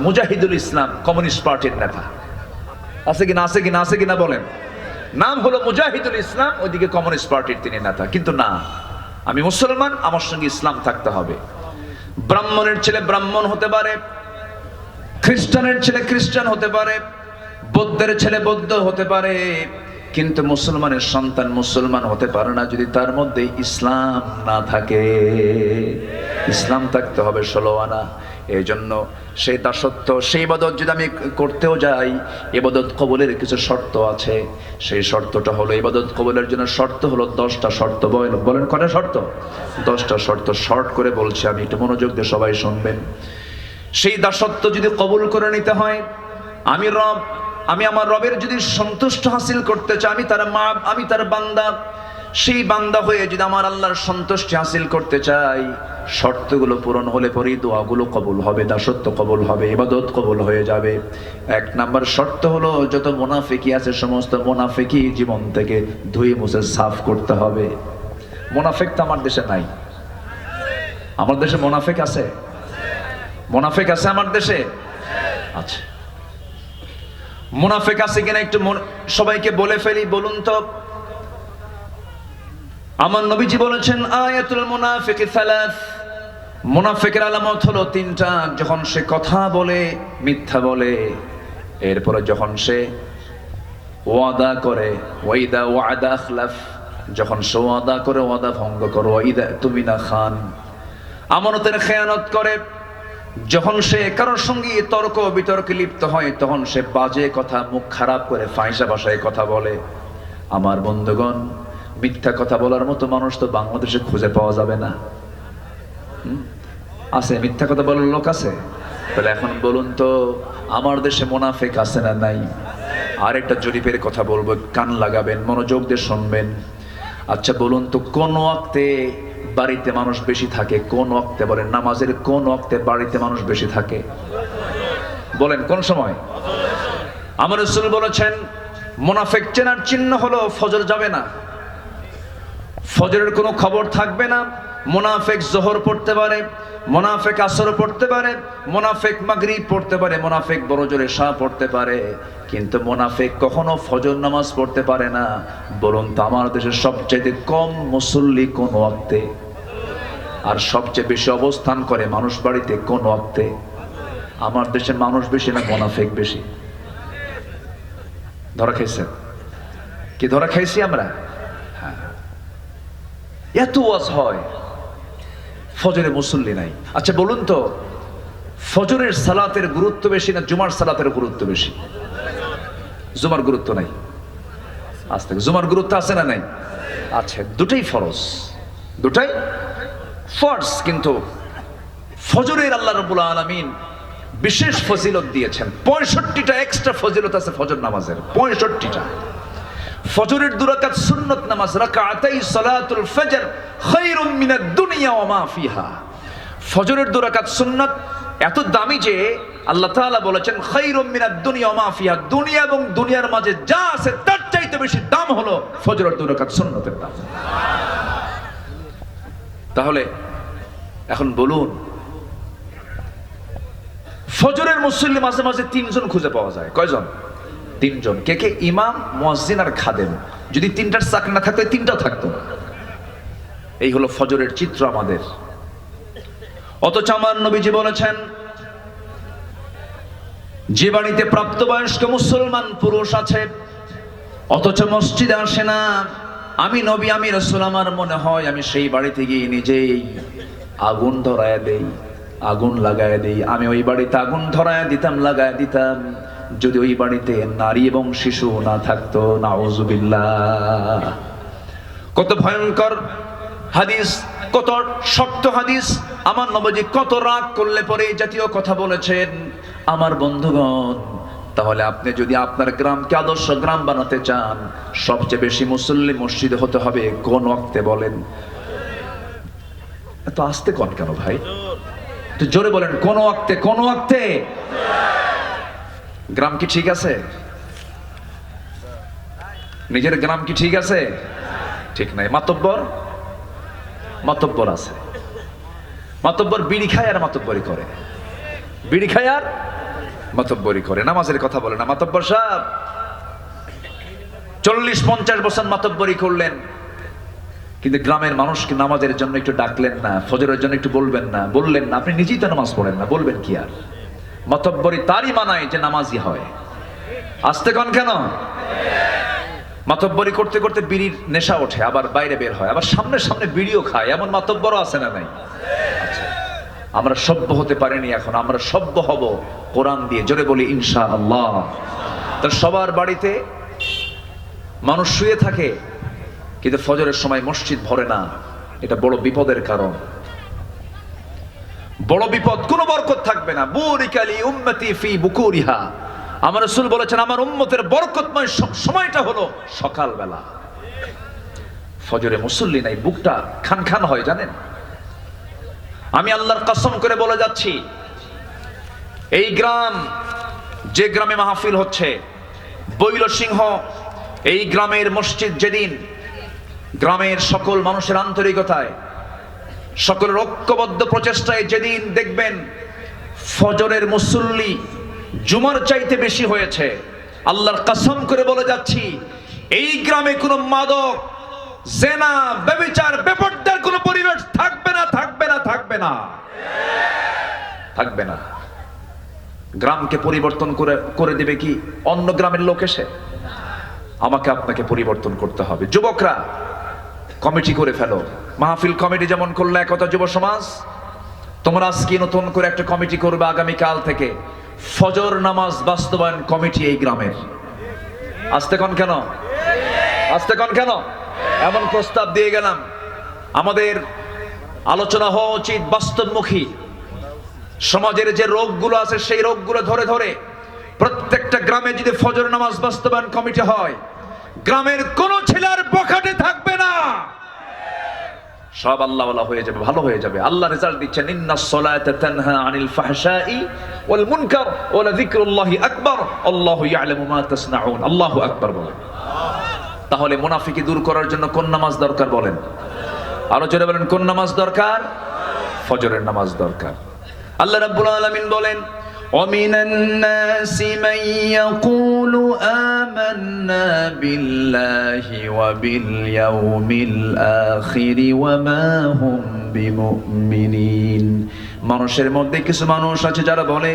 Mujahidul Islam, communist পার্টির নেতা। আছে কিনা, আছে কিনা, আছে কিনা বলেন। নাম হলো মুজাহিদুল ইসলাম, ওইদিকে কমিউনিস্ট পার্টির তিনি নেতা। কিন্তু না, আমি মুসলমান, আমার সঙ্গে ইসলাম থাকতে হবে। ব্রাহ্মণের ছেলে ব্রাহ্মণ হতে পারে, খ্রিস্টানের ছেলে খ্রিস্টান হতে পারে, বৌদ্ধের ছেলে বৌদ্ধ হতে পারে, কিন্তু মুসলমানের সন্তান মুসলমান হতে পারে না যদি তার মধ্যে ইসলাম না থাকে। ইসলাম থাকতে হবে 16 আনা। এই জন্য সেই দাসত্ব, সেই ইবাদত যদি আমি করতেও যাই, ইবাদত কবুলের কিছু শর্ত আছে। সেই শর্তটা হলো, ইবাদত কবুলের জন্য শর্ত হলো 10টা শর্ত। বলেন কয়টা শর্ত? 10টা শর্ত। শর্ট করে বলছি আমি, একটু মনোযোগ দিয়ে সবাই শুনবেন। সেই দাসত্ব যদি কবুল করে নিতে হয়, আমি আমার রবের যদি সন্তুষ্ট হাসিল করতে চাই, আমি তার বান্দা, সেই বান্দা হয়ে যদি আমার আল্লাহর সন্তুষ্টি হাসিল করতে চাই, শর্তগুলো পূরণ হলে পরেই দোয়াগুলো কবুল হবে, দাসত্ব কবুল হবে, ইবাদত কবুল হয়ে যাবে। 1 নাম্বার শর্ত হলো, যত মুনাফিকি আছে সমস্ত মুনাফিকি জীবন থেকে ধুয়ে মুছে সাফ করতে হবে। মুনাফিক তো আমার দেশে নাই। আমার দেশে মুনাফিক আছে? মুনাফিক আছে আমার দেশে? আচ্ছা, মুনাফিক আছে কিনা একটু সবাইকে বলে ফেলি। বলুন তো। আমার নবীজি বলেছেন, আয়াতুল মুনাফিকি সালাস, মুনাফিকের আলামত হলো 3টা। যখন সে কথা বলে মিথ্যা বলে, এরপরে যখন সে ওয়াদা করে, ওয়াইদা ওয়াদা আখলাফ, যখন সে ওয়াদা করে ওয়াদা ভঙ্গ করে, ওয়াইদা তুমিনা খান, আমানতের খেয়ানত করে, যখন সে কারোর সঙ্গে তর্ক বিতর্কে লিপ্ত হয়, তখন সে বাজে কথা, মুখ খারাপ করে ফাহিশা ভাষায় কথা বলে। আমার বন্ধুগণ, মিথ্যা কথা বলার মতো মানুষ তো বাংলাদেশে খুঁজে পাওয়া যাবে না। আছে? মিথ্যা কথা বলার লোক আছে? তাহলে এখন বলুন তো, আমার দেশে মুনাফিক আছে না নাই? আরেকটা জরিপের কথা বলবো, কান লাগাবেন, মনোযোগ দিয়ে শুনবেন। আচ্ছা বলুন তো, কোন ওয়াক্তে বাড়িতে মানুষ বেশি থাকে? কোন ওয়াক্তে? বলেন, নামাজের কোন ওয়াক্তে বাড়িতে মানুষ বেশি থাকে? বলেন কোন সময়? আমার রাসূল বলেছেন, মুনাফিক চেনার চিহ্ন হলো ফজর যাবে না, ফজরের কোনো খবর থাকবে না। মুনাফিক যোহর পড়তে পারে, মুনাফিক আসর পড়তে পারে, মুনাফিক মাগরিব পড়তে পারে, মুনাফিক বড় জোরে এশা পড়তে পারে, কিন্তু মুনাফিক কখনো ফজর নামাজ পড়তে পারে না। বলুন তো, আমার দেশের সবচেয়ে কম মুসল্লি কোন ওয়াক্তে? আর সবচেয়ে বেশি অবস্থান করে মানুষ বাড়িতে কোন ওয়াক্তে? আমার দেশে মানুষ বেশি না মুনাফিক বেশি? ধরা খাইছেন কি? ধরা খাইছি আমরা। হ্যাঁ, এত ওয়াজ হয়, ফজরে মুসল্লি নাই। আচ্ছা বলুন তো, ফজরের সালাতের গুরুত্ব বেশি না জুমার সালাতের গুরুত্ব বেশি? জুমার গুরুত্ব নাই। আজ থেকে জুমার গুরুত্ব আছে না নাই? আচ্ছা, দুটাই ফরজ, দুটাই ফরজ, কিন্তু ফজরের আল্লাহ রাব্বুল আলামিন বিশেষ ফজিলত দিয়েছেন। 65টা এক্সট্রা ফজিলত আছে ফজর নামাজের, 65টা। ফজরের 2 রাকাত সুন্নত নামাজ, রাকাতাই সালাতুল ফজর খায়রুম মিনাদ দুনিয়া ওয়া মা ফিহা। ফজরের 2 রাকাত সুন্নত এত দামি যে আল্লাহ তাআলা বলেছেন, খায়রুম মিনাদ দুনিয়া ওয়া মা ফিহা, দুনিয়া এবং দুনিয়ার মাঝে যা আছে তার চাইতে বেশি দাম হলো ফজরের 2 রাকাত সুন্নতের দাম। তাহলে এখন বলুন, ফজরের মুসল্লি মাঝে মাঝে 3 জন খুঁজে পাওয়া যায়। কয়জন? 3 জন। কে কে? ইমাম, মুয়াজ্জিন আর খাদেম। যদি 3টার চাকরি না থাকতো, 3টাও থাকতো। এই হলো ফজরের চিত্র আমাদের। অথচ আমার নবীজি বলেছেন, যে বাড়িতে প্রাপ্তবয়স্ক মুসলমান পুরুষ আছে অথচ মসজিদে আসে না, আমি নবী, আমি রাসূল, আমার মনে হয় আমি সেই বাড়িতে গিয়ে নিজেই আগুন ধরায় দেই, আগুন লাগায় দেই। আমি ওই বাড়িতে আগুন ধরায় দিতাম, লাগায় দিতাম, যদি ওই বাড়িতে নারী এবং শিশু না থাকতো। নাউজুবিল্লাহ। কত ভয়ঙ্কর হাদিস, কত শক্ত হাদিস। আমার নবীজি কত রাগ করলে পরে এই জাতীয় কথা বলেছেন। আমার বন্ধুগণ, তাহলে আপনি যদি আপনার গ্রামকে আদর্শ গ্রাম বানাতে চান, সবচেয়ে বেশি মুসল্লি মসজিদে হতে হবে কোন ওয়াক্তে? বলেন। এত আস্তে কোন কেন ভাই? একটু জোরে বলেন, কোন ওয়াক্তে? কোন ওয়াক্তে? গ্রাম কি ঠিক আছে? নিজের গ্রাম কি ঠিক আছে? ঠিক নাই। মাতব্বর? মাতব্বর আছে। মাতব্বর বিড়ি খায় আর মাতব্বরি করে, বিড়ি খায় আর মাতব্বরি করে, নামাজের কথা বলে না। মাতব্বর সাহেব 40-50 বছর মাতব্বরি করলেন, কিন্তু গ্রামের মানুষকে নামাজের জন্য একটু ডাকলেন না, ফজরের জন্য একটু বলবেন না, বললেন না। আপনি নিজেই তো নামাজ পড়েন না, বলবেন কি আর? মাতব্বরি তারই মানায় যে নামাজি হয়। আসতে কন কেন? মাতব্বরি করতে করতে বিড়ির নেশা ওঠে, আবার বাইরে বের হয়, আবার সামনে সামনে বিড়িও খায়, এমন মাতব্বরও আছে না নাই? আচ্ছা, আমরা সভ্য হতে পারিনি, এখন আমরা সভ্য হব কোরআন দিয়ে। জোরে বলি ইনশাআল্লাহ। তো সবার বাড়িতে মানুষ শুয়ে থাকে, কিন্তু ফজরের সময় মসজিদ ভরে না। এটা বড় বিপদের কারণ, বড় বিপদ। কোনো বরকত থাকবে না। বুরিকালি উম্মতি ফি বুকুরিহা, আমার রাসূল বলেছেন আমার উম্মতের বরকতময় সময়টা হলো সকালবেলা। ফজরে মুসল্লি নাই, বুকটা খান খান হয় জানেন। আমি আল্লাহর কসম করে বলে যাচ্ছি, এই গ্রাম, যে গ্রামে মাহফিল হচ্ছে বৈলসিংহ, এই গ্রামের মসজিদ যেদিন গ্রামের সকল মানুষের আন্তরিকতায়, সকলের ঐক্যবদ্ধ প্রচেষ্টায় যেদিন দেখবেন ফজরের মুসল্লি জুমার চাইতে বেশি হয়েছে, আল্লাহর কসম করে বলে যাচ্ছি এই গ্রামে কোনো মাদক, জেনা, ব্যভিচার, বেপরদার কোনো পরিবেশ থাকবে না, থাকবে না, থাকবে না, থাকবে না। গ্রামকে পরিবর্তন করে দেবে কি অন্য গ্রামের লোক এসে? আমাকে আপনাকে পরিবর্তন করতে হবে। যুবকরা কমিটি করে ফেলো, মাহফিল কমিটি যেমন করলে একতা যুব সমাজ, তোমরা আজকে নতুন করে একটা কমিটি করবে আগামীকাল থেকে, ফজর নামাজ বাস্তবায়ন কমিটি এই গ্রামের। আসতে কন কেন? আসতে কন কেন? এমন প্রস্তাব দিয়ে গেলাম। আমাদের আলোচনা হওয়া উচিত বাস্তবমুখী। সমাজের যে রোগগুলো আছে সেই রোগগুলো ধরে ধরে প্রত্যেকটা গ্রামে যদি ফজর নামাজ বাস্তবায়ন কমিটি হয়, গ্রামের কোন ছেলের বখাটে থাকবে না, সব আল্লাহওয়ালা হয়ে যাবে, ভালো হয়ে যাবে। আল্লাহ রেজাল্ট দিচ্ছেন, ইন্নাস সালাতা তানহা আনিল ফাহশাই ওয়াল মুনকার ওয়া লাযিকরুল্লাহি আকবার আল্লাহু ইয়ালামু মা তাসনাউন। আল্লাহু আকবার বলেন। তাহলে মুনাফিকি দূর করার জন্য কোন নামাজ দরকার বলেন? আরো জোরে বলেন, কোন নামাজ দরকার? ফজরের নামাজ দরকার। আল্লাহ রাব্বুল আলামিন বলেন, وَمِنَ النَّاسِ مَن يَقُولُ آمَنَّا بِاللَّهِ وَبِالْيَوْمِ الْآخِرِ وَمَا هُمْ بِمُؤْمِنِينَ। মানুষের মধ্যে কিছু মানুষ আছে যারা বলে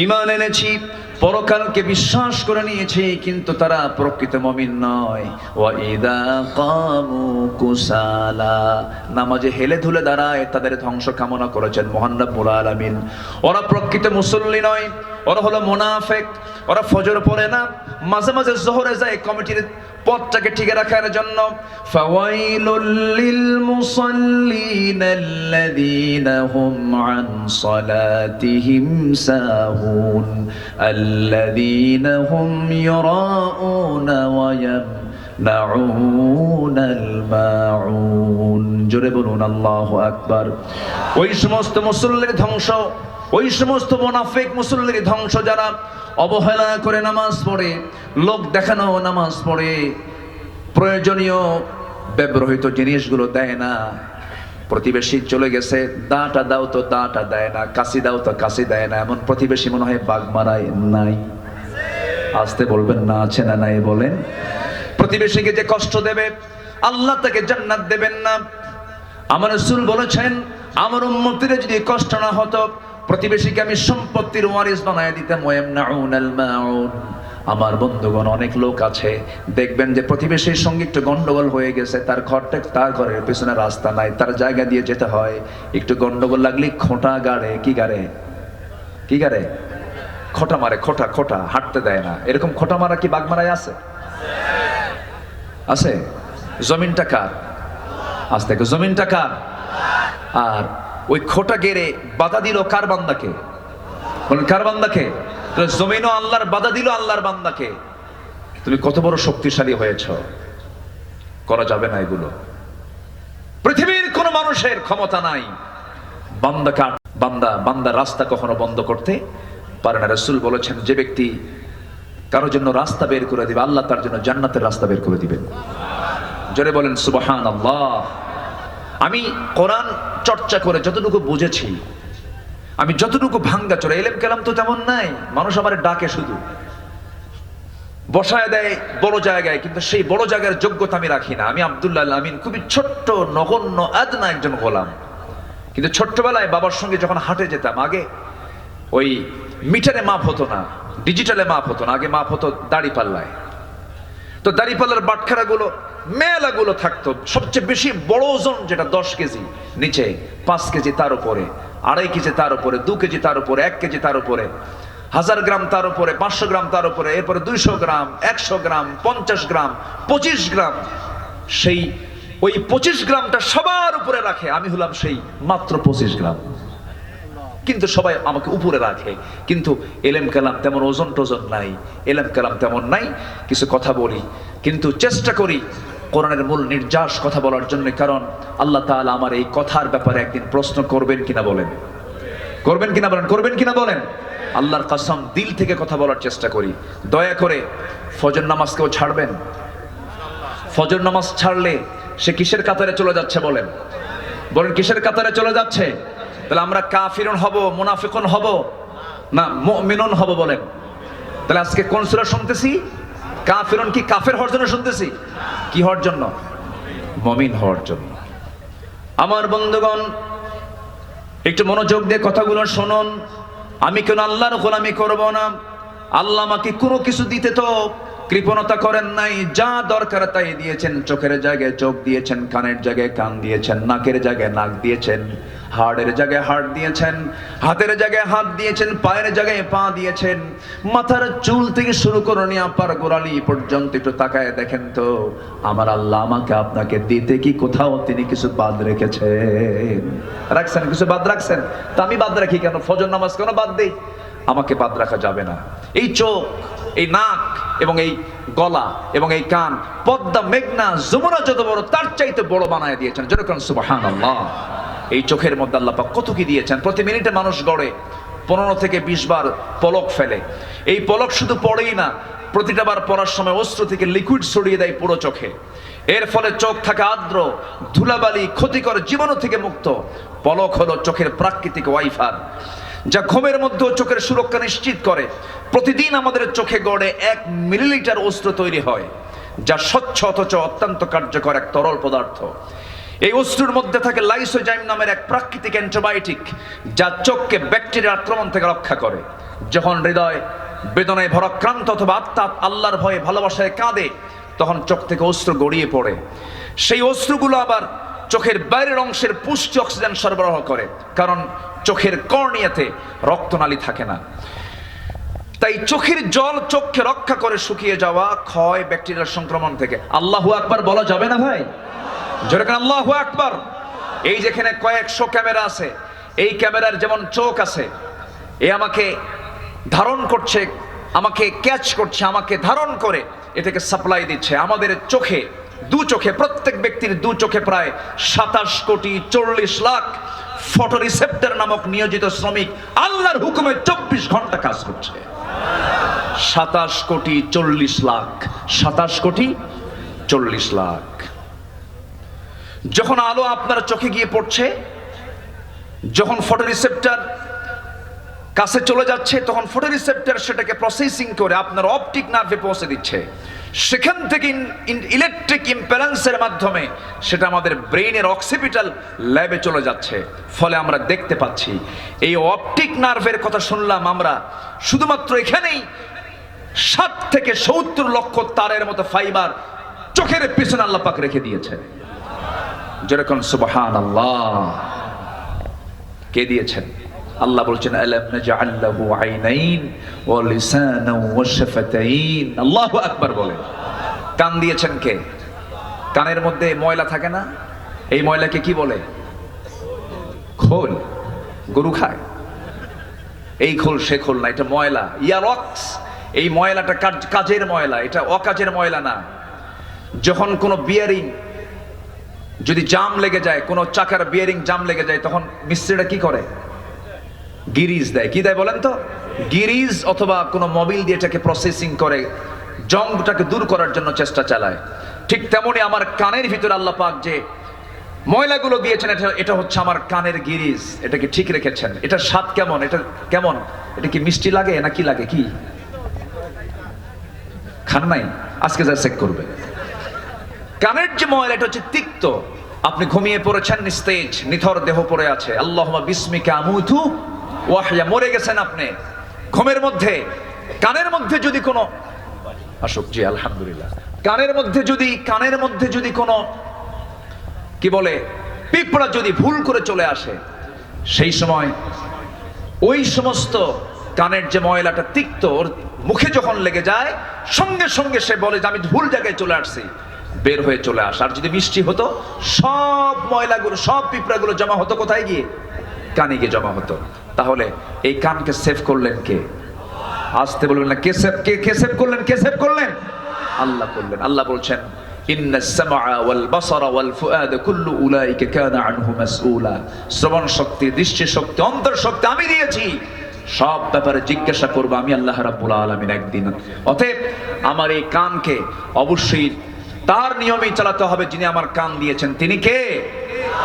ঈমান এনেছি, পরকালকে বিশ্বাস করে নিয়েছে, কিন্তু তারা প্রকৃত মুমিন নয়। ওয়া ইযা কামু কুসালা, নামাজে হেলে ধুলে দাঁড়ায়, তাদের ধ্বংস কামনা করেছেন মহান রব্বুল আলামিন। ওরা প্রকৃত মুসল্লি নয়, ওরা হলো মুনাফিক। ওরা ফজর পড়ে না, মাঝে মাঝে জোহরে যায় কমিটির পথটাকে ঠিক রাখার জন্য। ফাওয়াইলুল লিল মুসাল্লিন আল্লাযীনা হুম আন সালাতিহিম সাহুন আল্লাযীনা হুম ইউরাউনা ওয়া ইয়ামনাউনাল মাউন। জোরে বলুন আল্লাহু আকবার। ওই সমস্ত মুসল্লির ধ্বংস, ওই সমস্ত মুনাফিক মুসল্লির ধ্বংস যারা অবহেলা করে নামাজ পড়ে, লোক দেখানো নামাজ পড়ে, প্রয়োজনীয় ব্যবহৃত জিনিসগুলো দেয় না। প্রতিবেশী চলে গেছে, দাটা দাও তো দাটা দেয় না, কাশি দাও তো কাশি দেয় না। এমন প্রতিবেশী মনে হয় বাগমারায় নাই? আসতে বলবেন না, আছে না নাই বলেন? প্রতিবেশীকে যে কষ্ট দেবে আল্লাহ তাকে জান্নাত দেবেন না। আমার রাসূল বলেছেন, আমার উম্মতের যদি কষ্ট না হতো, প্রতিবেশীকে আমি সম্পত্তির ওয়ারিস বানায় দিতাম। ওয়ায়ামনাউনাল মাউন। আমার বন্ধুগণ, অনেক লোক আছে দেখবেন যে প্রতিবেশীর সঙ্গে একটু গন্ডগোল হয়ে গেছে, তার ঘরটা, তার ঘরের পেছনে রাস্তা নাই, তার জায়গা দিয়ে যেতে হয়, একটু গন্ডগোল লাগলে খোঁটা গাড়ে, কি গাড়ে, কি গাড়ে, খোঁটা মারে, খোঁটা খোঁটা, হাঁটতে দেয় না। এরকম খোঁটা মারা কি বাগমারায় আছে? আছে? জমিনটা কার? আজ থেকে জমিনটা কার? আর ওই খোঁটা গেড়ে বাধা দিল কার? বান্দাকে। বলেন কার? বান্দাকে। জমিনও আল্লাহর, বাধা দিল আল্লাহর বান্দাকে। তুমি কত বড় শক্তিশালী হয়েছ, করা যাবে না এগুলো। পৃথিবীর কোন মানুষের ক্ষমতা নাই বান্দাকে, বান্দা রাস্তা কখনো বন্ধ করতে পারে না। রাসূল বলেছেন, যে ব্যক্তি কারোর জন্য রাস্তা বের করে দিবে, আল্লাহ তার জন্য জান্নাতের রাস্তা বের করে দিবেন। জোরে বলেন সুবহানাল্লাহ। আমি কোরআন চর্চা করে যতটুকু বুঝেছি, আমি যতটুকু ভাঙ্গা চোরা, এলেম কালাম তো তেমন নাই, মানুষ আমার ডাকে শুধু, বসায় দেয় বড় জায়গায়, কিন্তু সেই বড় জায়গার যোগ্যতা আমি রাখি না। আমি আব্দুল্লাহ আল আমিন খুবই ছোট্ট নগণ্য আদনা একজন গোলাম, কিন্তু ছোট্টবেলায় বাবার সঙ্গে যখন হাটে যেতাম, আগে ওই মিটারে মাপ হতো না, ডিজিটালে মাপ হতো না, আগে মাপ হতো দাড়ি পাল্লায়। তো দাড়ি পাল্লার বাটখারাগুলো মেলাগুলো থাকতো, সবচেয়ে বেশি বড় ওজন যেটা 10 কেজি, নিচে 5 কেজি, তার উপরে 2.5 কেজি, তার উপরে 2 কেজি, তার উপরে 1 কেজি, তার উপরে 1000 গ্রাম, তার উপরে 500 গ্রাম, তার উপরে এরপরে 200 গ্রাম, 100 গ্রাম, 50 গ্রাম, 25 গ্রাম। সেই ওই 25 গ্রামটা সবার উপরে রাখে, আমি হলাম সেই মাত্র 25 গ্রাম, কিন্তু সবাই আমাকে উপরে রাখে। কিন্তু এলেম কালাম তেমন ওজন টোজন নাই, এলেম কালাম তেমন নাই। কিছু কথা বলি, কিন্তু চেষ্টা করি কোরআনের মূল নির্যাস কথা বলার জন্য, কারণ আল্লাহ তাআলা আমার এই কথার ব্যাপারে একদিন প্রশ্ন করবেন কিনা বলেন, করবেন কিনা বলেন, করবেন কিনা বলেন। আল্লাহর কসম, দিল থেকে কথা বলার চেষ্টা করি। দয়া করে ফজর নামাজকেও ছাড়বেন। ফজর নামাজ ছাড়লে সে কিসের কাতারে চলে যাচ্ছে বলেন, বলেন কিসের কাতারে চলে যাচ্ছে? তাহলে আমরা কাফিরুন হব, মুনাফিকুন হব না মুমিনুন হব বলেন? তাহলে আজকে কোন সূরা শুনতেছি? কাফিরুন কি কাফের হওয়ার জন্য শুনতেছি? কি হওয়ার জন্য? মুমিন হওয়ার জন্য। আমার বন্ধুগণ, একটু মনোযোগ দিয়ে কথাগুলো শুনুন। আমি কেন আল্লাহর গোলামি করব না? আল্লাহ আমাকে কোনো কিছু দিতে তো কৃপণতা করেন নাই, যা দরকার তাই দিয়েছেন। চোখের জায়গায় চোখ দিয়েছেন, কানের জায়গায় কান দিয়েছেন, নাকের জায়গায় নাক দিয়েছেন, হাড়ের জায়গায় হাড় দিয়েছেন, হাতের জায়গায় হাত দিয়েছেন, পায়ের জায়গায় পা দিয়েছেন। মাথার চুল থেকে শুরু করে নিয়ে পার গোড়ালি পর্যন্ত একটু তাকায় দেখেন তো, আমার আল্লাহ আমাকে আপনাকে দিতে কি কোথাও তিনি কিছু বাদ রেখেছেন? রাখছেন? কিছু বাদ রাখছেন? তা আমি বাদ রাখি কেন? ফজর নামাজ কেন বাদ দেই? আমাকে বাদ রাখা যাবে না। এই চোখ, এই নাক এবং এই গলা এবং এই কান পদ্মা, মেঘনা, যমুনা যত বড় তার চাইতে বড় বানায় দিয়েছেন। যেরকম সুবহানাল্লাহ। এই চোখের মধ্যে আল্লাহ পাক কত কি দিয়েছেন। প্রতি মিনিটে মানুষ গড়ে 15 থেকে 20 বার পলক ফেলে। এই পলক শুধু পড়েই না, প্রতিটা বার পড়ার সময় অস্ত্র থেকে লিকুইড ছড়িয়ে দেয় পুরো চোখে। এর ফলে চোখ থাকে আর্দ্র, ধুলাবালি, ক্ষতিকর জীবাণু থেকে মুক্ত। পলক হলো চোখের প্রাকৃতিক ওয়াইফাই, যা ঘুমের মধ্যেও চোখের সুরক্ষা নিশ্চিত করে। প্রতিদিন আমাদের চোখে গড়ে 1 মিলিলিটার অস্ত্র তৈরি হয়, যা স্বচ্ছ অথচ অত্যন্ত কার্যকর এক তরল পদার্থ। এই অস্ত্রের মধ্যে থাকে লাইসোজাইম নামের এক প্রাকৃতিক অ্যান্টিবায়োটিক, যা চোখকে ব্যাকটেরিয়ার আক্রমণ থেকে রক্ষা করে। যখন হৃদয় বেদনায় ভরাক্রান্ত অথবা আত্মা আল্লাহর ভয়ে ভালোবাসায় কাঁদে, তখন চোখ থেকে অস্ত্র গড়িয়ে পড়ে। সেই অস্ত্রগুলো আবার চোখের বাইরের অংশের পুষ্টি অক্সিজেন সরবরাহ করে, কারণ চোখের কর্নিয়াতে রক্তনালী থাকে না। তাই চোখের জল চোখকে রক্ষা করে শুকিয়ে যাওয়া, ক্ষয়, ব্যাকটেরিয়ার সংক্রমণ থেকে। আল্লাহু আকবার বলা যাবে না ভাই? যেরকম আল্লাহু আকবার। এই যেখানে কয়েকশো ক্যামেরা আছে, এই ক্যামেরার যেমন চোখ আছে, এ আমাকে ধারণ করছে, আমাকে ক্যাচ করছে, আমাকে ধারণ করে এটাকে সাপ্লাই দিচ্ছে। আমাদের চোখে, দু চোখে, প্রত্যেক ব্যক্তির দু চোখে প্রায় 27 কোটি 40 লাখ ফটো রিসেপ্টর নামক নিয়োজিত শ্রমিক আল্লাহর হুকুমে 24 ঘন্টা কাজ করছে। 27 কোটি 40 লাখ, 27 কোটি 40 লাখ। যখন আলো আপনার চোখে গিয়ে পড়ছে, যখন ফটো রিসেপ্টর কাছে চলে যাচ্ছে, তখন ফটো রিসেপ্টর সেটাকে প্রসেসিং করে আপনার অপটিক নার্ভে পৌঁছে দিচ্ছে। সেখান থেকে ইলেকট্রিক ইম্প্যালেন্সের মাধ্যমে সেটা আমাদের ব্রেইনের অক্সিপিটাল ল্যাবে চলে যাচ্ছে। ফলে আমরা দেখতে পাচ্ছি। এই অপটিক নার্ভের কথা শুনলাম আমরা, শুধুমাত্র এখানেই 60 থেকে 70 লক্ষ তারের মতো ফাইবার চোখের পিছনে আল্লাহ পাক রেখে দিয়েছে। যেরকম সুবহানাল্লাহ। কে দিয়েছেন? আল্লাহ বলছেন, আলাম নাজআল লাহু আইনাইন ওয়া লিসানান ওয়া শাফাতাইন। আল্লাহু আকবার বলেন। কান দিয়েছেন কে? কানের মধ্যে ময়লা থাকে না? এই ময়লাকে কি বলে? খোল। গরু খায় এই খোল, সে খোল না, এটা ময়লা। ইয়ারক্স। এই ময়লাটা কাজের ময়লা, এটা অকাজের ময়লা না। যখন কোনো বিয়ারিং যদি জাম লেগে যায়, কোনো চাকার বিয়ারিং জাম লেগে যায়, তখন মিস্ত্রিটা কি করে? গিরিজ দেয়। কি দেয় বলেন তো? গিরিজ অথবা কোনো মোবিল দিয়ে এটাকে প্রসেসিং করে জংটাকে দূর করার জন্য চেষ্টা চালায়। ঠিক তেমনি আমার কানের ভিতরে আল্লাহ পাক যে ময়লাগুলো দিয়েছেন, এটা হচ্ছে আমার কানের গিরিজ, এটাকে ঠিক রেখেছেন। এটা স্বাদ কেমন, এটা কেমন, এটা কি মিষ্টি লাগে না কি লাগে, কি খান নাই? আজকে যা চেক করবে। কানের যে ময়লা, এটা হচ্ছে তিক্ত। আপনি ঘুমিয়ে পড়েছেন, নিস্তেজ নিথর দেহ পড়ে আছে, আল্লাহুম্মা বিসমিকা আমুতু ওয়া আহইয়া, মরে গেছেন আপনি ঘুমের মধ্যে। কানের মধ্যে যদি কোনো আসুক, জি আলহামদুলিল্লাহ, কানের মধ্যে যদি কোনো কি বলে পিঁপড়া যদি ভুল করে চলে আসে, সেই সময় ওই সমস্ত কানের যে ময়লাটা তিক্ত, ওর মুখে যখন লেগে যায়, সঙ্গে সঙ্গে সে বলে যে আমি ভুল জায়গায় চলে আসছি, বের হয়ে চলে আসে। আর যদি মিষ্টি হতো, সব ময়লাগুলো, সব পিঁপড়াগুলো জমা হতো কোথায় গিয়ে? কানে গিয়ে জমা হতো। তাহলে এই কানকে সেভ করলেন কে? আসতে বলবেন না, কে সেভ করলেন? কে সেভ করলেন? আল্লাহ করলেন। আল্লাহ বলছেন ইন্নাস সামআ ওয়াল বাসারা ওয়াল ফুআদা কুল্লু উলাইকা কানা আনহু মাসউলা, শ্রবণ শক্তি, দৃষ্টি শক্তি, অন্তর শক্তি আমি দিয়েছি, সব ব্যাপারে জিজ্ঞাসা করব আমি আল্লাহ রাব্বুল আলামিন একদিন। অতএব আমার এই কানকে অবশ্যই তার নিয়মেই চালাতে হবে। যিনি আমার কান দিয়েছেন তিনি কে?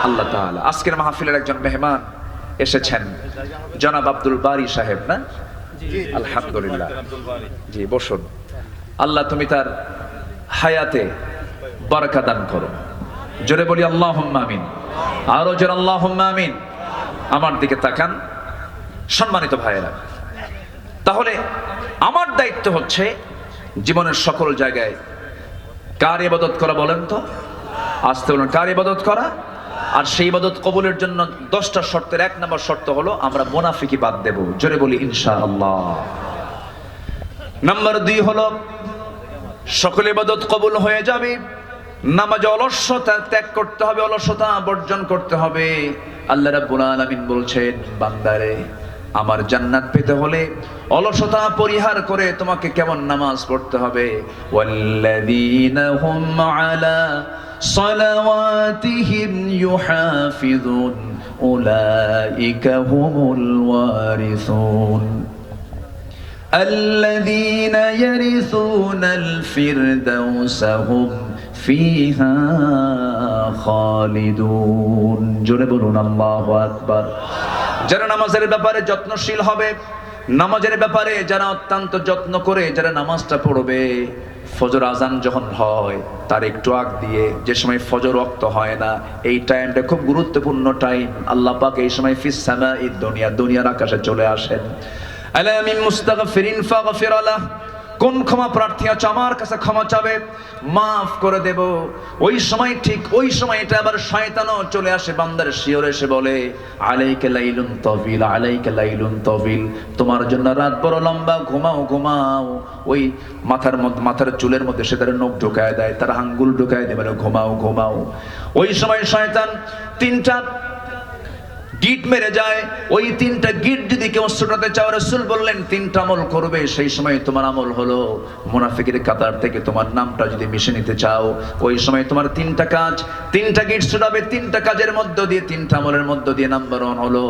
আল্লাহ তাআলা। আজকের মাহফিলের একজন মেহমান এসেছেন, জনাব আব্দুল বারী সাহেব, না? আলহামদুলিল্লাহ, জি বসুন। আল্লাহ তুমি তার হায়াতে বারাকা দান করো, জোরে বলি আল্লাহুম্মা আমিন। আরো জোরে আল্লাহুম্মা আমিন। আমার দিকে তাকান সম্মানিত ভাইয়েরা। তাহলে আমার দায়িত্ব হচ্ছে জীবনের সকল জায়গায় কার ইবাদত করা, বলেন তো? আসতে বলুন, কার ইবাদত করা? আর সেই ইবাদত কবুলের জন্য 10টা শর্তের 1 নম্বর শর্ত হলো আমরা মুনাফিকি বাদ দেব, জোরে বলি ইনশাআল্লাহ। নাম্বার 2 হলো সকল ইবাদত কবুল হয়ে যাবে, নামাজে অলসতা ত্যাগ করতে হবে, অলসতা বর্জন করতে হবে। আল্লাহ রাব্বুল আলামিন বলছেন, বান্দারে আমার জান্নাত পেতে হলে অলসতা পরিহার করে তোমাকে কেমন নামাজ পড়তে হবে? ওয়াল্লাযীনা হুম আলা সালাওয়াতিহিম ইউহাফিযুন উলাইকা হুমুল ওয়ারিসুন الذين يرثون الفردوس هم فيها خالدون জোরে বলুন আল্লাহু আকবার। যারা নামাজের ব্যাপারে যত্নশীল হবে, নামাজের ব্যাপারে যারা অত্যন্ত যত্ন করে যারা নামাজটা পড়বে, ফজর আজান যখন হয় তার একটু আগ দিয়ে, যে সময় ফজর ওয়াক্ত হয় না, এই টাইমটা খুব গুরুত্বপূর্ণ টাইম। আল্লাহ পাক এই সময় ফিস সামাইদ দুনিয়া, দুনিয়ার আকাশে চলে আসেন। আলা মিন মুস্তাগফিরিন ফাগফির লাহ, কোন ক্ষমা প্রার্থী আছে আমার কাছে ক্ষমা চাবে, মাফ করে দেব। ওই সময় ঠিক ওই সময়টা আবার শয়তানও চলে আসে, বান্দার শিয়রে এসে বলে আলাইকা লাইলুন তাবিল, আলাইকা লাইলুন তাবিল, তোমার জন্য রাত বড় লম্বা, ঘুমাও ঘুমাও। ওই মাথার চুলের মধ্যে সে তার নখ ঢুকায় দেয়, তার আঙ্গুল ঢুকায় দেয়, মানে ঘুমাও ঘুমাও। ওই সময় শয়তান 3টা গিট মেরে যায়। ওই 3টা গিট যদি কেউ ছোটাতে চাও, রাসূল বললেন 3টা আমল করবে। সেই সময় তোমার আমল হলো মুনাফিকের কাতার থেকে তোমার নামটা যদি মিশে নিতে চাও, ওই সময় তোমার 3টা কাজ, 3টা গিট ছোটাবে। 3টা কাজের মধ্য দিয়ে, 3টা আমলের মধ্য দিয়ে নাম্বার 1 হলো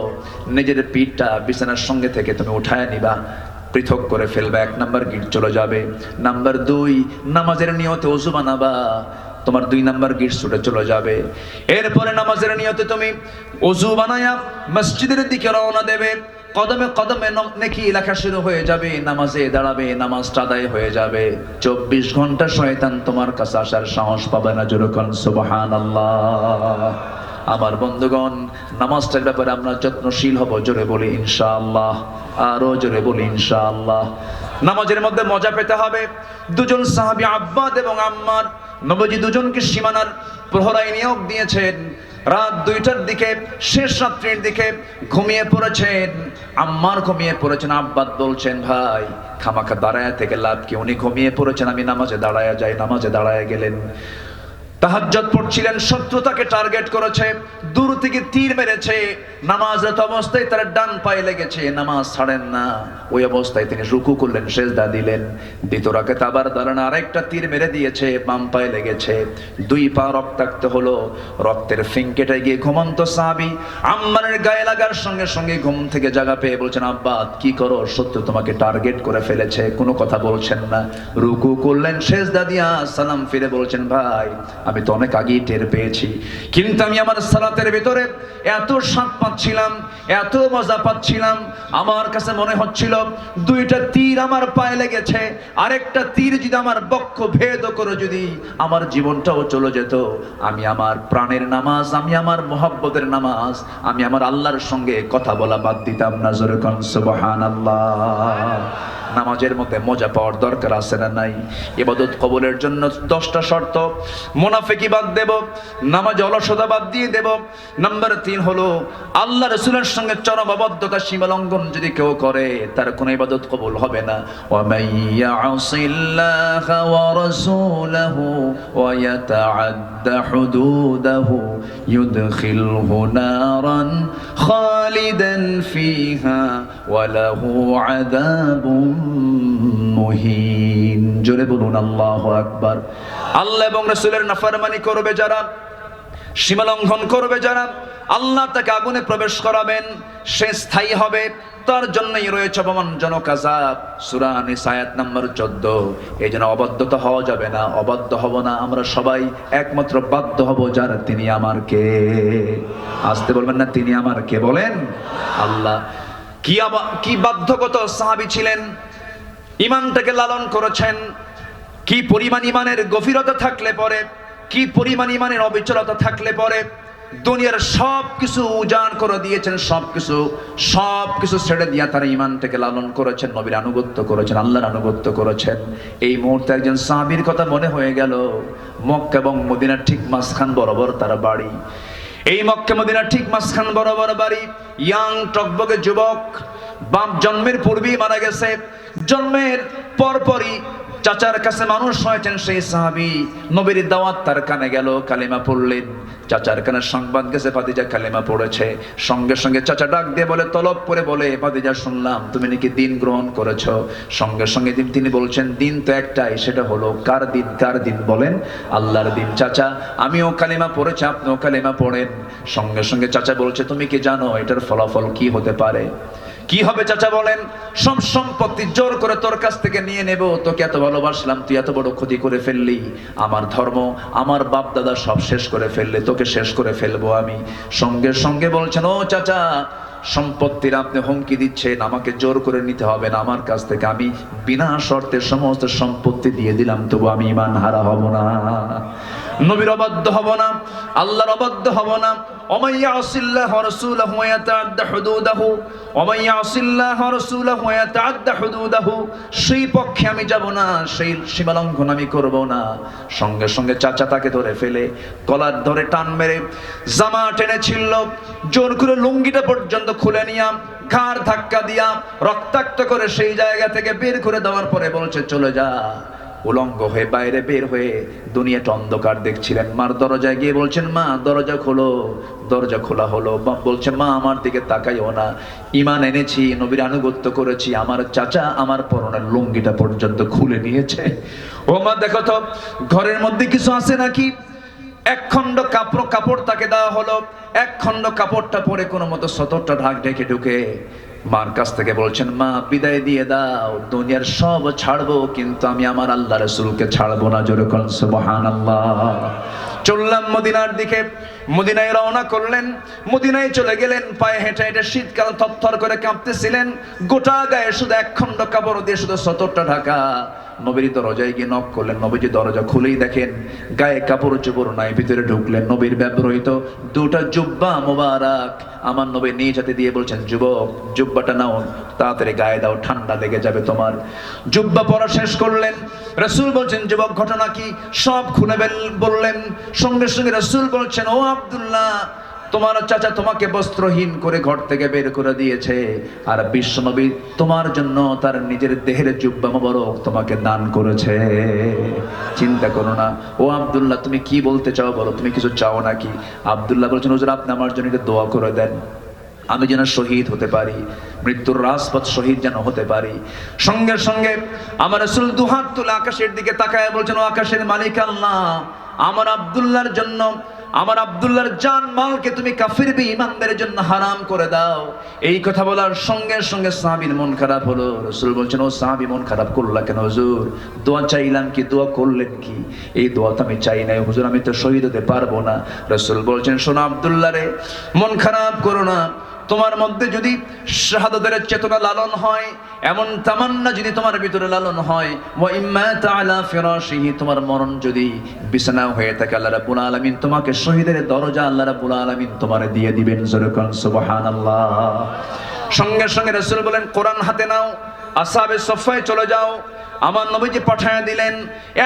নিজের পিঠটা বিছানার সঙ্গে থেকে তুমি উঠায় নিবা, পৃথক করে ফেলবে, 1 নাম্বার গিট চলে যাবে। নাম্বার 2, নামাজের নিয়তে ওযু বানাবা, তোমার 2 নাম্বার গিট ছুটে চলে যাবে। এরপরে নামাজের নিয়তে তুমি ওযু বানায়া মসজিদের দিকে রওনা দেবে, কদমে কদমে নেকি লেখা শুরু হয়ে যাবে, নামাজে দাঁড়াবে, নামাজটা আদায় হয়ে যাবে। 24 ঘন্টা শয়তান তোমার কাছে আসার সাহস পাবে না, জোরে কোন সুবহানাল্লাহ। আমার বন্ধুগণ, নামাজটার ব্যাপারে আমরা যত্নশীল হব, জোরে বলি ইনশাআল্লাহ, আরো জোরে বলি ইনশাআল্লাহ। নামাজের মধ্যে মজা পেতে হবে। 2জন সাহাবী আব্বাদ এবং আম্মার, নবীজি 2জনকে সীমানার প্রহরায় নিয়োগ দিয়েছেন। রাত 2টার দিকে, শেষ রাত্রির দিকে ঘুমিয়ে পড়েছেন। আম্মার ঘুমিয়ে পড়েছেন। আব্বাদ বলছেন, ভাই খামাখা দাঁড়ায় থেকে লাভ কি? উনি ঘুমিয়ে পড়েছেন, আমি নামাজে দাঁড়ায় যাই। নামাজে দাঁড়ায় গেলেন, তাহাজ্জুদ পড়ছিলেন, শত্রু তাকে টার্গেট করেছে, দূর থেকে তীর মেরেছে। নামাজরত অবস্থায় তার ডান পায়ে লেগেছে, নামাজ ছাড়েন না। ওই অবস্থায় তিনি রুকু করলেন, সিজদা দিলেন। দ্বিতীয় রাকাতে আবার দাঁড়ানো, আরেকটা তীর মেরে দিয়েছে, বাম পায়ে লেগেছে, 2 পা রক্তাক্ত হলো। রক্তের ফিঙ্কেটে গিয়ে ঘুমন্ত সাহাবী আম্মারের গায়ে লাগার সঙ্গে সঙ্গে ঘুম থেকে জাগা পেয়ে বলছেন, আব্বা কি করো? শত্রু তোমাকে টার্গেট করে ফেলেছে। কোনো কথা বলছেন না, রুকু করলেন, সিজদা দিয়া সালাম ফিরে বলছেন, ভাই আমি তো অনেক আগেই টের পেয়েছি, কিন্তু আমি আমার সালাতের ভিতরে এত স্বাদ পাচ্ছিলাম, এত মজা পাচ্ছিলাম, আমার কাছে মনে হচ্ছিল দুইটা তীর আমার পায়ে লেগেছে, আরেকটা তীর যদি আমার বক্ষ ভেদ করে যদি আমার জীবনটাও চলে যেত, আমি আমার প্রাণের নামাজ, আমি আমার মোহাব্বতের নামাজ, আমি আমার আল্লাহর সঙ্গে কথা বলা বাদ দিতাম না। জোরে কোন সুবহানাল্লাহ। নামাজের মধ্যে মজা পাওয়ার দরকার আছে না নাই? ইবাদত কবুলের জন্য 10টা শর্ত। মুনাফিকি বাদ দেব, নামাজে অলসতা বাদ দিয়ে দেব। নাম্বার 3 হলো আল্লাহ রাসূলের সঙ্গে চরম অবাধ্যতা, সীমা লঙ্ঘন যদি কেউ করে তার কোনো ইবাদত কবুল হবে না। ওয়া মাইয়াসিল্লাহা ওয়া রাসূলাহু ওয়া ইয়াতাআদ্দা হুদুদাহু ইউদখিলহু নারান খালিদান ফিহা ওয়া লাহু আযাবুন মুহিন। জোরে বলুন আল্লাহু আকবার। আল্লাহ এবং রাসূলের নাফরমানি করবে যারা, সীমা লঙ্ঘন করবে যারা, আল্লাহ তাকে আগুনে প্রবেশ করাবেন, সে স্থায়ী হবে, তার জন্যই রয়েছে অপমানজনক আযাব। সূরা নিসা আয়াত নাম্বার 14। এই জন্য অবাধ্যতা হওয়া যাবে না, অবাধ্য হব না। আমরা সবাই একমাত্র বাধ্য হব যার, তিনি আমার কে। আসতে বলবেন না, তিনি আমার কে, বলেন আল্লাহ। কি বাধ্যগত সাহাবী ছিলেন, ইমানটাকে লালন করেছেন। কি পরিমাণ ইমানের গভীরতা থাকলে পরে, কি পরিমাণ ইমানের অবিচলতা থাকলে পরে দুনিয়ার সব কিছু উজাড় করে দিয়েছেন, সব কিছু ছেড়ে দিয়ে তারা ইমানটাকে লালন করেছেন, নবীর আনুগত্য করেছেন, আল্লাহর আনুগত্য করেছেন। এই মুহূর্তে একজন সাহাবীর কথা মনে হয়ে গেল। মক্কা এবং মদিনার ঠিক মাঝখান বরাবর তার বাড়ি। এই মক্কা মদিনার ঠিক মাঝখান বরাবর বাড়ি। ইয়াং টকবকে যুবক, বাপ জন্মের পূর্বেই মারা গেছে, জন্মের পরপরই চাচার কাছে মানুষ হয়েছেন সেই সাহাবী। নবীর দাওয়াত তার কানে গেল, কালেমা পড়লেন। চাচার কানে সংবাদ গেছে ভাতিজা কালেমা পড়েছে। সঙ্গে সঙ্গে চাচা ডাক দিয়ে বলে, তলব করে বলে, ভাতিজা শুনলাম তুমি নাকি দিন গ্রহণ করেছো। সঙ্গে সঙ্গে তিনি বলছেন, দিন তো একটাই, সেটা হলো কার দিন? কার দিন বলেন? আল্লাহর দিন। চাচা আমিও কালেমা পড়েছি, আপনিও কালেমা পড়েন। সঙ্গে সঙ্গে চাচা বলছে, তুমি কি জানো এটার ফলাফল কি হতে পারে? কি হবে চাচা বলেন? সব সম্পত্তি জোর করে তোর কাছ থেকে নিয়ে নেব, তোকে এত ভালোবাসলাম, তুই এত বড় ক্ষতি করে ফেললি, আমার ধর্ম, আমার বাপ দাদা সব শেষ করে ফেললে, তোকে শেষ করে ফেলবো আমি। সঙ্গে সঙ্গে বলছেন, ও চাচা, সম্পত্তির আপনি হুমকি দিচ্ছেন, আমাকে জোর করে নিতে হবে না আমার কাছ থেকে, আমি বিনা শর্তে সমস্ত সম্পত্তি দিয়ে দিলাম, তবু আমি ঈমান হারা হব না, নবীর অবাধ্য হব না, আল্লাহর অবাধ্য হব না। ওমান ইয়াসিল্লাহু ওয়া রাসূলাহু ওয়া ইয়াতাআদ্দা হুদুদাহু, ওমান ইয়াসিল্লাহু ওয়া রাসূলাহু ওয়া ইয়াতাআদ্দা হুদুদাহু, সেই পক্ষে আমি যাব না, সেই সীমা লঙ্ঘন আমি করব না। সঙ্গে সঙ্গে চাচা তাকে ধরে ফেলে, কলার ধরে টান মেরে জামা টেনে ছিঁড়ল, জোর করে লুঙ্গিটা পর্যন্ত খুলে নিয়া, ঘাড় ধাক্কা দিয়া রক্তাক্ত করে সেই জায়গা থেকে বের করে দেওয়ার পরে বলছে, চলে যা। উলঙ্গ হয়ে বাইরে বের হয়ে দুনিয়াটা অন্ধকার দেখছিলেন। মার দরজায় গিয়ে বলছেন, মা দরজা খোলো। দরজা খোলা হলো। বাপ বলছে, মা আমার দিকে তাকাইও না, ঈমান এনেছি, নবীর আনুগত্য করেছি। আমার চাচা আমার পরনের লুঙ্গিটা পর্যন্ত খুলে নিয়েছে। ও মা দেখো তো ঘরের মধ্যে কিছু আছে নাকি। এক খণ্ড কাপড় তাকে দেওয়া হলো। এক খণ্ড কাপড়টা পরে কোনো মতো সতরটা ঢেকে ঢুকে মার কাছ থেকে বলছেন, মা বিদায় দিয়ে দাও, দুনিয়ার সব ছাড়বো কিন্তু আমি আমার আল্লাহ রাসূলকে ছাড়বো না। জোরে কোন সুবহানাল্লাহ। চললাম মদিনার দিকে, মদিনায় রওনা করলেন, মদিনায় চলে গেলেন। পায়ে হেঁটে হেঁটে, শীতকাল থরথর করে কাঁপতেছিলেন, গোটা গায়ে শুধু এক খণ্ড কাপড় দিয়ে শুধু সতরটা ঢাকা। নবীর দরজায় গিয়ে নক করলেন। নবীজি দরজা খুলেই দেখেন গায়ে কাপড় চোপড় নাই। ভিতরে ঢুকলেন, নবীর ব্যবহৃত দুটা জুব্বা মোবারক আমার নবী নিজ হাতে দিয়ে বলছেন, যুবক জুব্বাটা নাও, তাড়াতাড়ি গায়ে দাও, ঠান্ডা লেগে যাবে তোমার। জুব্বা পরা শেষ করলেন। রাসূল বলছেন, যুবক ঘটনা কি? সব খুলে বললেন। সঙ্গে সঙ্গে রাসূল বলছেন, ও আব্দুল্লাহ, তোমার চাচা তোমাকে বস্ত্রহীন করে ঘর থেকে বের করে দিয়েছে, আর বিশ্বনবী তোমার জন্য তার নিজের দেহের জুব্বা মোবারক তোমাকে দান করেছে। চিন্তা করো না। ও আব্দুল্লাহ, তুমি কি বলতে চাও বলো, তুমি কিছু চাও নাকি? আব্দুল্লাহ বলছেন, হুজুর আপনি আমার জন্য একটু দোয়া করে দেন, আমি যেন শহীদ হতে পারি, মৃত্যুর রাজপথ শহীদ যেন হতে পারি। সঙ্গে সঙ্গে আমার রাসূল দুহাত তুলে আকাশের দিকে তাকায় বলছেন, ও আকাশের মালিক আল্লাহ, আমার আব্দুল্লাহর জন্য আমার আব্দুল্লাহর জান মালকে তুমি কাফির বেঈমানদের জন্য হারাম করে দাও। এই কথা বলার সঙ্গে সঙ্গে সাহাবীর মন খারাপ হলো। রাসূল বলছেন, ও সাহাবী মন খারাপ করলা কেন হুজুর? দোয়া চাইলাম কি, দোয়া করলেন কি? এই দোয়া তো আমি চাই নাই হুজুর, আমি তো শহীদ হতে পারবো না। রাসূল বলছেন, শোনো আব্দুল্লাহ রে, মন খারাপ করো না। তোমার মধ্যে যদি শাহাদাতের চেতনা লালন হয়, এমন তামান্না যদি তোমার ভিতরে লালন হয়, ওয়া ইম্মা তাআলা ফিরাশিহি, তোমার মরণ যদি বিছানা হয়ে থাকে, আল্লাহ রাব্বুল আলামিন তোমাকে শহীদের দরজা আল্লাহ রাব্বুল আলামিন তোমারে দিয়ে দিবেন। জোরে কোন সুবহানাল্লাহ। সঙ্গে সঙ্গে রাসূল বলেন, কোরআন হাতে নাও, আসহাবে সফায় চলে যাও। আমার নবীজি পাঠায় দিলেন।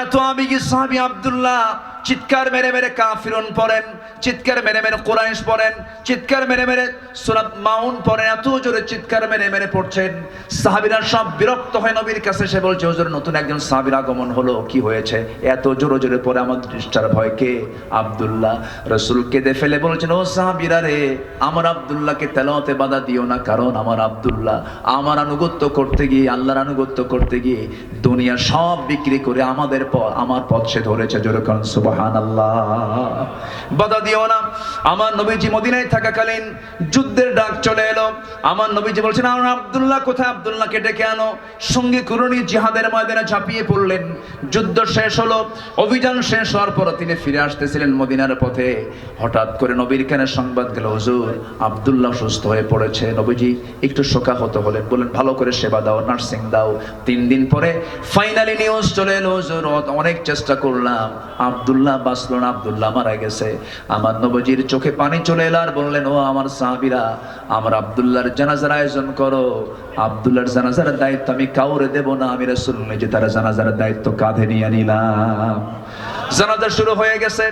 এত আবেগী সাহাবী আব্দুল্লাহ চিৎকার মেরে মেরে কাফিরুন পড়েন, চিৎকার মেরে মেরে কুরাইশ পড়েন, চিৎকার মেরে মেরে সূরা মাউন পড়েন। এত জোরে চিৎকার মেরে মেরে পড়ছেন, সাহাবীরা সব বিরক্ত হয়ে নবীর কাছে এসে বলছে, হুজুর নতুন একজন সাহাবীর আগমন হলো, কি হয়েছে? এত জোরে জোরে পড়ে আমাদের ডিস্টার্ব হয়। কে? আব্দুল্লাহ। রাসূল কেঁদে ফেলে বলছেন, ও সাহাবীরা রে, আমার আব্দুল্লাহকে তেলাওয়াতে বাধা দিও না, কারণ আমার আব্দুল্লাহ আমার আনুগত্য করতে গিয়ে, আল্লাহর আনুগত্য করতে গিয়ে দুনিয়া সব বিক্রি করে আমার পথ সে ধরেছে। জোরে কোন সুবহানাল্লাহ। বাধা দিও না। আমার নবীজি মদিনায় থাকাকালীন যুদ্ধের ডাক চলে এলো। আমার নবীজি বলছেন, আমার আব্দুল্লাহ কোথায়? আব্দুল্লাহকে ডেকে আনো। সঙ্গে কুরনি জিহাদের ময়দানে ঝাঁপিয়ে পড়লেন। যুদ্ধ শেষ হলো, অভিযান শেষ হওয়ার পর তিনি ফিরে আসতেছিলেন মদিনার পথে। হঠাৎ করে নবীর কানে সংবাদ গেল, হুজুর আব্দুল্লাহ সুস্থ হয়ে পড়েছে। নবীজি একটু শোকাহত হলেন, বলেন ভালো করে সেবা দাও, নার্সিং দাও। 3 দিন পরে ফাইনালি নিউজ চলে এলো, হুজুর অনেক চেষ্টা করলাম, আব্দুল্লাহ বাঁচলো না, আব্দুল্লাহ মারা গেছে। আমার নবীজির চোখে পানি চলে এলো আর বললেন, ও আমার সাহাবীরা, আমার আব্দুল্লাহর জানাজার আয়োজন করো। আব্দুল্লাহর জানাজার দায়িত্ব আমি কাউরে দেব না, আমি রাসূল নিজে তার জানাজার দায়িত্ব কাঁধে নিয়ে নিলাম। জানাজা শুরু হয়ে গেছে,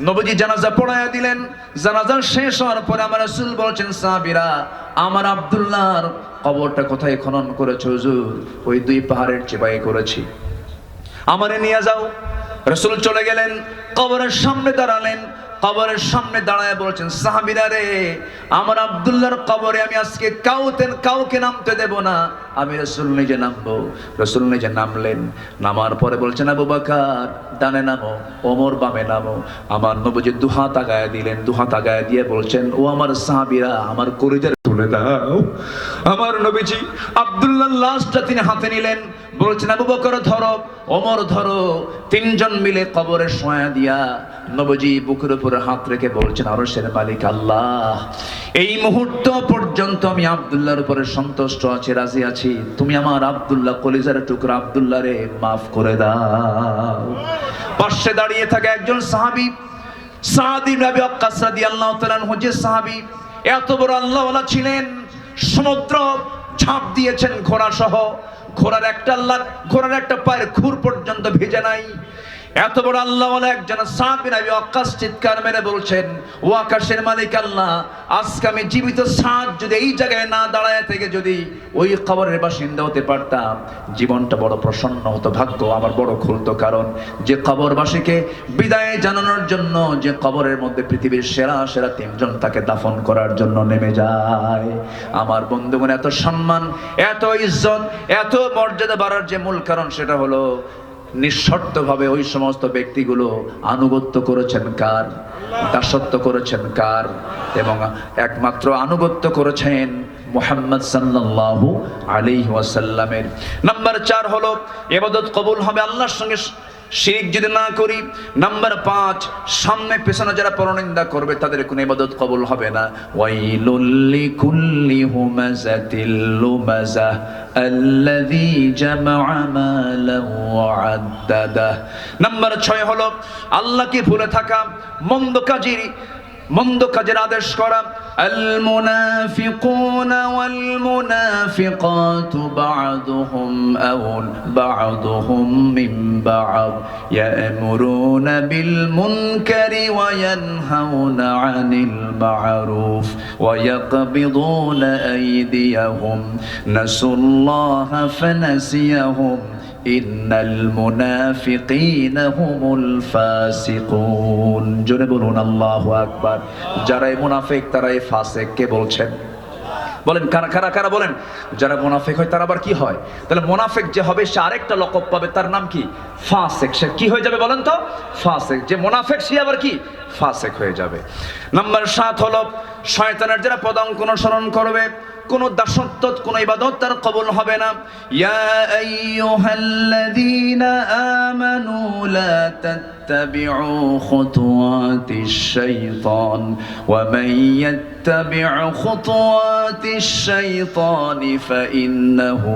নবীজি জানাজা পড়ায়া দিলেন। জানাজা শেষ হওয়ার পরে আমার রাসূল বলছেন, সাহাবীরা, আমার আব্দুল্লাহর কবরটা কোথায় খনন করেছো? হুজুর ওই 2 পাহাড়ের চিপায় করেছি, আমারে নিয়ে যাও। রাসূল চলে গেলেন, কবরের সামনে দাঁড়ালেন। কবরের সামনে দাঁড়ায় বলছেন, সাহাবীরা রে, আমার আব্দুল্লাহর কবরে আমি আজকে কাউকে নামতে দেব না, আমি রাসূল নিজে নামবো। রাসূল নিজে নামলেন। নামার পরে বলছেন, আবু বকর ডানে নামো, ওমর বামে নামো। আমার নবীজি দুহাত আগায় দিলেন। দুহাত আগায় দিয়ে বলছেন, ও আমার সাহাবীরা, আমার কলিজার তুলে দাও। আমার নবীজি আব্দুল্লাহর লাশটা তিনি হাতে নিলেন। বলছেন, আবু বকর ধরো, ওমর ধরো। 3 জন মিলে কবরে শোয়া দিয়া নবীজি বুকের উপরে হাত রেখে বলছেন, আরশের মালিক আল্লাহ, এই মুহূর্ত পর্যন্ত আমি আব্দুল্লাহর উপরে সন্তুষ্ট আছি, রাজি আছি। তুমি আমার আব্দুল্লাহ, কলিজার টুকরা আব্দুল্লাহ রে মাফ করে দাও। পাশে দাঁড়িয়ে থাকা একজন সাহাবী, সাদ ইবনে আবি ওয়াক্কাস রাদিয়াল্লাহু তাআলা আনহু, যে সাহাবী এত বড় আল্লাহওয়ালা ছিলেন, সমুদ্র ঝাঁপ দিয়েছেন ঘোড়া সহ, ঘোড়ার একটা পায়ের খুর পর্যন্ত ভেজে নাই। এত বড় আল্লাহওয়ালা একজন সাদ বিন আবি ওয়াক্কাস চিৎকার মেরে বলছেন, ও আকাশের মালিক আল্লাহ, আজকে আমি জীবিত সাদ যদি এই জায়গায় না দাঁড়ায় থেকে যদি ওই কবরের বাসিন্দা হতে পারতাম, জীবনটা বড় প্রসন্ন হতো, ভাগ্য আমার বড় খুলতো। কারণ যে কবরবাসীকে বিদায় জানানোর জন্য, যে কবরের মধ্যে পৃথিবীর সেরা 3 জন তাকে দাফন করার জন্য নেমে যায়। আমার বন্ধুগণ, এত সম্মান, এত ইজ্জত, এত মর্যাদা বাড়ার যে মূল কারণ, সেটা হলো নিঃশর্তভাবে ওই সমস্ত ব্যক্তিগুলো আনুগত্য করেছেন কার? দাসত্ব করেছেন কার? এবং একমাত্র আনুগত্য করেছেন মুহাম্মদ সাল্লাল্লাহু আলাইহি ওয়াসাল্লামের। নাম্বার 4 হলো ইবাদত কবুল হবে আল্লাহর সঙ্গে শিরক যদি না করি। নাম্বার 5, সামনে পেছনে যারা পরনিন্দা করবে তাদের কোনো ইবাদত কবুল হবে না। ওয়াইলুল লিকুল্লি হুমাযাতিল লুমাযাহ আল্লাযী জামা'a মালান ওয়া আদ্দাদা। নাম্বার 6 হলো আল্লাহকে ভুলে থাকা, মন্দ কাজের আদেশ করা। আল মুনাফিকুনা ওয়াল মুনাফিকাতু বা'দুহুম মিন বা'দ ইয়া'মুরুনা বিল মুনকারি ওয়া ইয়ানহাউনা আনিল মা'রুফ ওয়া ইয়াকবিদুনা আইদিয়াহুম নাসুল্লাহা ফানাসিয়াহুম ইন্নাল মুনাফিকিনা হুমুল ফাসিকুন। জোরে বলুন আল্লাহু আকবার। যারা এই মুনাফিক তারা এই ফাসিক। কে বলছেন? বলেন কারা বলেন। যারা মুনাফিক হয় তারা আবার কি হয়? তাহলে মুনাফিক যে হবে সে আরেকটা লকব পাবে, তার নাম কি? ফাসিক। সে কি হয়ে যাবে বলেন তো? ফাসিক। যে মুনাফিক সে আবার কি? ফাসেক হয়ে যাবে। নাম্বার 7 হলো শয়তানের যারা পদাঙ্ক অনুসরণ করবে, কোন দাসত্ব কোন ইবাদত তার কবুল হবে না। ইয়া আইয়ুহাল্লাযীনা আমানু লা তাত্তাবিউ খুতুওয়াতিশ শাইতান ওয়া মান ইয়াত্তাবিউ খুতুওয়াতিশ শাইতানি ফাইন্নাহু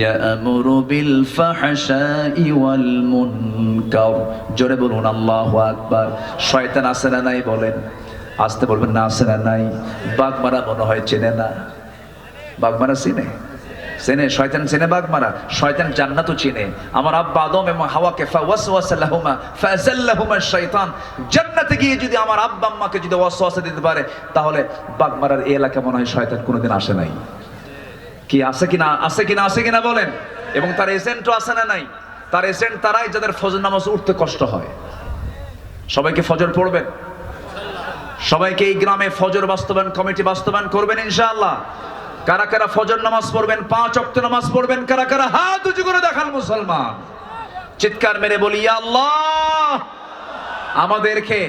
ইয়া'মুরু বিল ফাহশাই ওয়াল মুনকার। জোরে বলুন আল্লাহু আকবার। শয়তান আছে না নাই বলেন, আসতে বলবেন না আছে না নাই। বাগমারা মনে হয় চেনে না, বাগমারা চিনে? চেনে? শয়তান চেনে বাগমারা? শয়তান জান্নাতও চিনে। আমার আব্বা আদম এবং হাওয়াকে ফাওয়াসওয়াসা লাহুমা ফাযাল্লাহুমা শাইতান, জান্নাতে গিয়ে যদি আমার আব্বা আম্মাকে যদি ওয়াসওয়াসা দিতে পারে, তাহলে বাগমারার এই এলাকা মনে হয় শয়তান কোনোদিন আসে নাই। কি আছে কিনা? আছে কিনা? আছে কিনা বলেন। এবং তার এজেন্টও আছে না নাই? তার এজেন্ট তারাই যাদের ফজর নামাজ উঠতে কষ্ট হয়। সবাইকে ফজর পড়বেন? সবাইকে এই গ্রামে ফজর বাস্তবায়ন কমিটি বাস্তবায়ন করবেন ইনশাআল্লাহ। কারা কারা ফজর নামাজ পড়বেন, 5 ওয়াক্ত নামাজ পড়বেন? কারা কারা হাত উঁচু করে দেখান মুসলমান। চিৎকার মেরে বলি ইয়া আল্লাহ, আমাদেরকে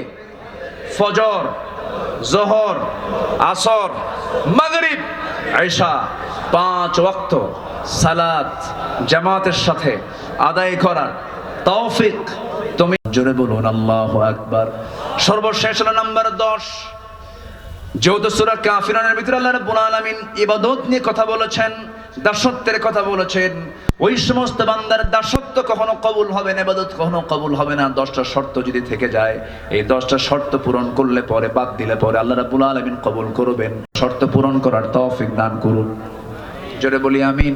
ফজর, যোহর, আসর, মাগরিব, ইশা 5 ওয়াক্ত সালাত জামাতের সাথে আদায় করার তৌফিক তুমি জোরে বলুন আল্লাহু আকবার। সর্বশেষ নাম্বার 10, যেহেতু সূরা কাফিরুনের ভিতরে আল্লাহ রাব্বুল আলামিন ইবাদত নিয়ে কথা বলেছেন, দাসত্বের কথা বলেছেন, ওই সমস্ত বান্দার দাসত্ব কখনো কবুল হবে না, ইবাদত কখনো কবুল হবে না। 10টা শর্ত যদি থেকে যায়, এই 10টা শর্ত পূরণ করলে পরে, বাদ দিলে পরে আল্লাহ রাব্বুল আলামিন কবুল করবেন। শর্ত পূরণ করার তৌফিক দান করুন। জোরে বলি আমিন।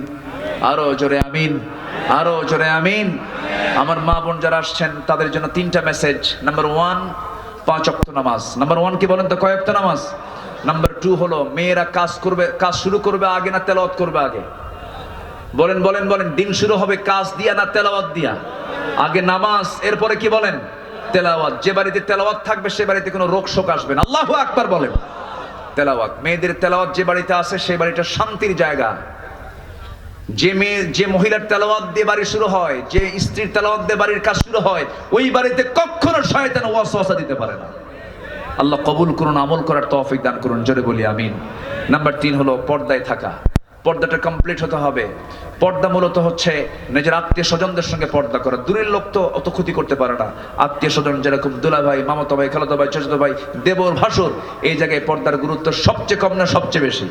আরো জোরে আমিন, আরো জোরে আমিন। আমার মা বোন যারা আসছেন তাদের জন্য 3টা মেসেজ। নাম্বার 1, 5 ওয়াক্ত নামাজ। নাম্বার 1 কি বলেন তো, কয় ওয়াক্ত নামাজ? নাম্বার 2 হলো মেয়েরা কাজ শুরু করবে আগে না তেলাওয়াত করবে আগে? বলেন বলেন বলেন। দিন শুরু হবে কাজ দিয়া না তেলাওয়াত দিয়া? আগে নামাজ, এরপরে কি বলেন? তেলাওয়াত। যে বাড়িতে তেলাওয়াত থাকবে সে বাড়িতে কোনো রোগ শোক আসবে না। আল্লাহু আকবার বলেন। তেলাওয়াত, মেয়েদের তেলাওয়াত যে বাড়িতে আছে সেই বাড়িটা শান্তির জায়গা। যে মহিলার তেলাওয়াত দিয়ে বাড়ি শুরু হয়, যে স্ত্রীর তেলাওয়াত দিয়ে বাড়ির কাজ শুরু হয়, ওই বাড়িতে কখনো শয়তান ওয়াসওয়াসা দিতে পারে না। আল্লাহ কবুল করুন, আমল করার তৌফিক দান করুন। জোরে বলি আমিন। নাম্বার 3 হলো পর্দায় থাকা। পর্দাটা কমপ্লিট হতে হবে। পর্দা মূলত হচ্ছে নিজের আত্মীয় স্বজনদের সঙ্গে পর্দা করা। দূরের লোক তো অত ক্ষতি করতে পারে না। আত্মীয় স্বজন যেরকম দুলা ভাই, মামাতো ভাই, খালাতো ভাই, চাচাতো ভাই, দেবর, ভাসুর, এই জায়গায় পর্দার গুরুত্ব সবচেয়ে কম না সবচেয়ে বেশি?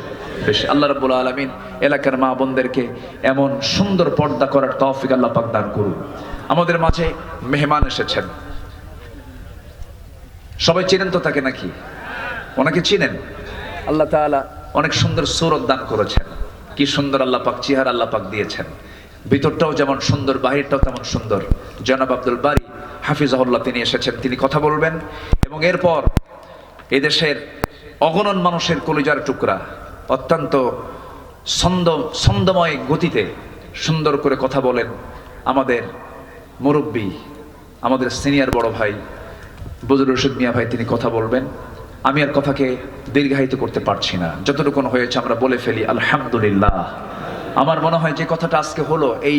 বেশি। আল্লাহ রাব্বুল আলামিন এলাকার মা বোনদেরকে এমন সুন্দর পর্দা করার তৌফিক আল্লাহ পাক দান করুন। আমাদের মাঝে মেহমান এসেছেন, সবাই চিনেন তো তাকে নাকি? ওনাকে চিনেন? আল্লাহ তাআলা অনেক সুন্দর সূরত দান করেছেন। কি সুন্দর আল্লাহ পাক চেহারা আল্লাহ পাক দিয়েছেন। ভিতরটাও যেমন সুন্দর, বাহিরটাও তেমন সুন্দর। জনাব আব্দুল বারী হাফিজাহুল্লাহ তিনি এসেছেন, তিনি কথা বলবেন। এবং এরপর এদেশের অগণন মানুষের কলিজার টুকরা অত্যন্ত ছন্দময় গতিতে সুন্দর করে কথা বলেন আমাদের মুরব্বী, আমাদের সিনিয়র বড় ভাই বজলুর রশিদ মিয়া ভাই, তিনি কথা বলবেন। আমি আর কথাকে দীর্ঘায়িত করতে পারছি না, যতটুকু হয়েছে আমরা বলে ফেলি আলহামদুলিল্লাহ। আমার মনে হয় যে কথাটা আজকে হলো, এই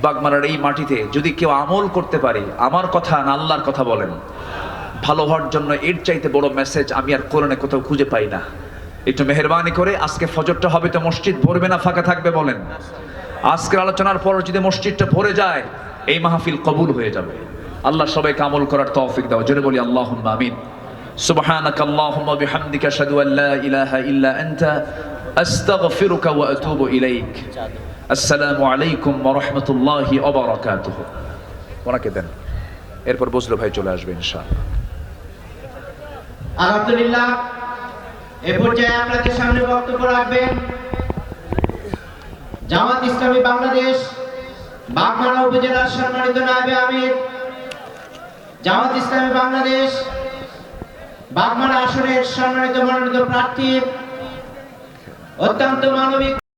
বাগমারার এই মাটিতে যদি কেউ আমল করতে পারে, আমার কথা না আল্লাহর কথা বলেন, ভালো হওয়ার জন্য এর চাইতে বড় মেসেজ আমি আর কোরআনে কোথাও খুঁজে পাই না। একটু মেহেরবানি করে আজকে ফজরটা হবে তো মসজিদ ভরবে না ফাঁকা থাকবে বলেন? আজকের আলোচনার পর যদি মসজিদটা ভরে যায়, এই মাহফিল কবুল হয়ে যাবে। আল্লাহ সবাইকে আমল করার তৌফিক দাও। জোরে বলি আল্লাহুম্মা আমিন। সুবহানাকা আল্লাহুম্মা বিহামদিকা আশহাদু আল লা ইলাহা ইল্লা আনতা আস্তাগফিরুকা ওয়া আতুবু ইলাইক। আসসালামু আলাইকুম ওয়া রাহমাতুল্লাহি ওয়া বারাকাতুহু। ওনাকে দেন, এরপর বজলু ভাই চলে আসবে ইনশাআল্লাহ। আলহামদুলিল্লাহ, এই পর্যায়ে আপনাদের সামনে বক্তব্য রাখবেন জামাত ইসলামী বাংলাদেশ বাগমারা উপজেলার সম্মানিত নায়েবে আমির, জামাত ইসলামী বাংলাদেশ বাগমারা আসনের সম্মানিত মনোনীত প্রার্থী, অত্যন্ত মানবিক